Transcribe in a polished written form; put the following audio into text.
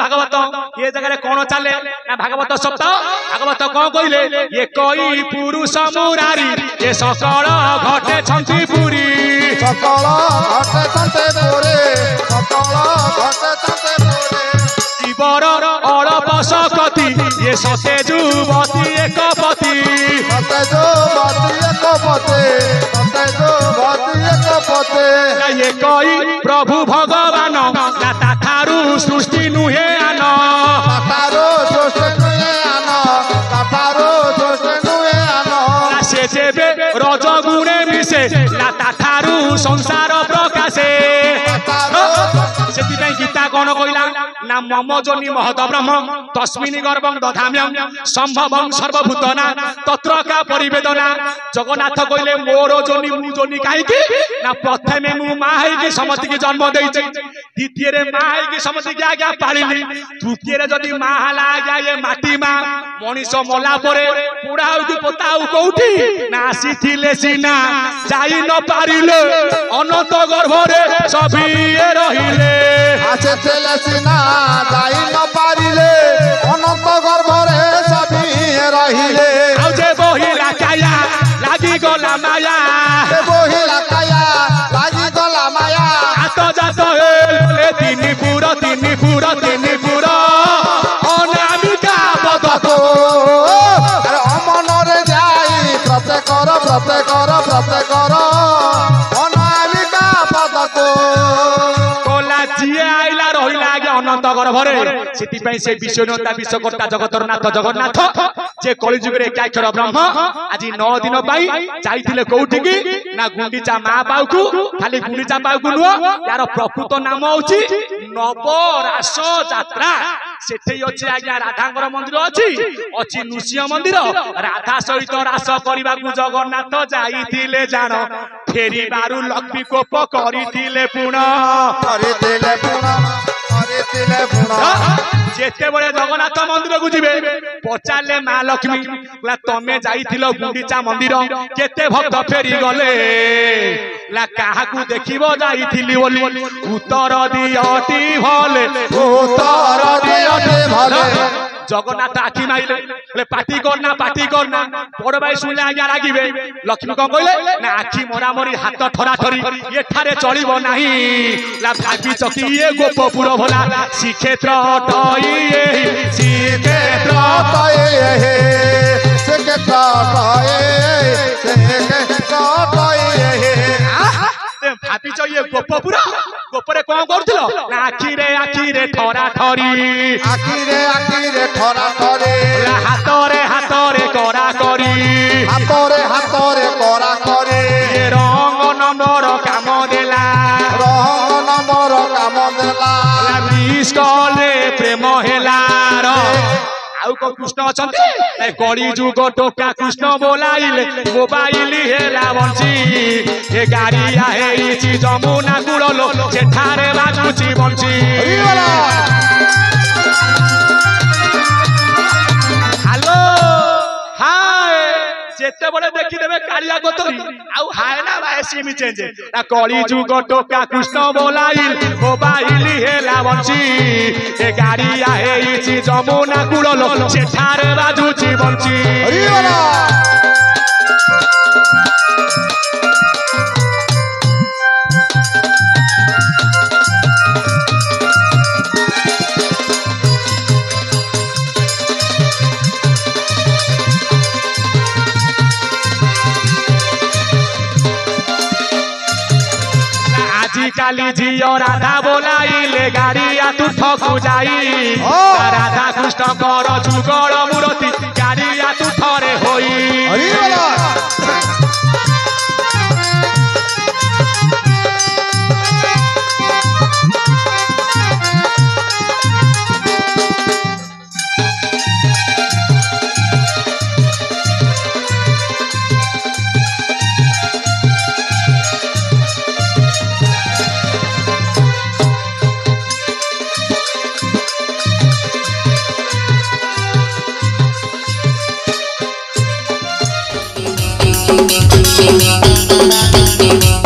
भागवत ये जगह कौन चले ना भागवत सप्ताह भागवत कौन कहले ये कोई पुरुष मुरारी ये सकल घटे छंती पुरी सकल घटे छंते पुरी सकल घटे छंते पुरी जीवर अड़प सकती ये सते जुवती एक पति सते जुवती एक पति सते जुवती एक पति ये कोई प्रभु भगवान ना ताठारु सृष्टि नुहे आन ताठारु सृष्टि नुहे आन ताठारु सृष्टि नुहे आन से जेबे रज गुणे मिसे ना ताठारु संसार प्रकाशे से गीता कौन कहला ना मम जोनि महत ब्रह्म तस्मिन् गर्भं दधाम्यं संभवं सर्वभूतना तत्र का परिवेदना जगन्नाथ कहले मोर जोनि मु जोनि काईकी ना प्रथमे मु मा है कि समति के जन्म देइछि द्वितीय रे मा है कि समति के आज्ञा पालिली तृतीय रे जदी मा हला आज्ञा ये माटी मा मनीष मला परे पुडाउ कि पोताउ कोठी ना आसीथिले सिना जाई न पारिले अनंत गर्भ रे सभिए रहिले आसीथिले सिना जाई न पारिले अनंत गर्भ रे सभिए रहिले आउ जे बहिला काया लागी गला माया जे बहिला काया लागी गला माया आत जात हे तिनी पुर अनामिका पदको अरे अमन रे जाई प्रत्येक अनामिका पदको कोला जिए आइला रहिला आगे अनंत गर्भरे सेति से विश्वनाथ विश्वकर्ता जगतरनाथ जगन्नाथ जे कलिजुग रे एकाक्षर ब्रह्म आज 9 दिन पाई जाइथिले कोउठी की ना गुंडीचा मा बाउकु खाली गुंडीचा बाउकु नुह यार प्रकृत नाम होची नवरास यात्रा सेठे अछि आज्ञा राधांगर मंदिर अछि नृसिंह मंदिर राधा सहित रास करबा को जगन्नाथ जाइथिले जान फेरी बारु लक्ष्मी कोप करिथिले पुण जेते बड़े जगन्नाथ मंदिर को जिबे पचारे माँ लक्ष्मी तमे जाइथिलो गुंडीचा मंदिर केते भक्त फेरी गले ला काहाकू देखिबो जाइथिली बोली उत्तर दियटी भले जगन्नाथ आखि माइले पार्टी करना बड़ भाई सुनले आज्ञा रागिबे लक्ष्मी कौन कहले ना आखि मरामरी हाथ ठरा ठरी एठारे चलिबो नाही ला भागी चकी ये गोपपुर भला श्रीक्षेत्र भाभी चाहिए गोपपुर गोपरे कौन करुथिलो ना आखि रे ठरा ठरी हाथ रे करा करी ये रंग नंबर काम देला बीस कले प्रेम हेला आउ को कृष्ण अछंती कली जुग टोका कृष्ण बोलाइले मोबाइल हेला बंसी ए गाड़िया हेइछि जमुना गुड़लो सेठारे बाजुछि बंसी हेलो हाय जेते बड़े देखि देबे कालिया गोतरी आउ हाय ना भाई सीमी चेंज ना कली जुग टोका कृष्ण बोलाइल मोबाइल हेला बंसी ए गाड़िया हेइछि जमुना गुड़लो सेठारे बाजुछि बंसी काली झियो राधा बोलाइले गाड़िया तू ठकु जाई राधा कृष्ण कर जुगल मूर्ति गाड़िया तू थरे होई Thank you.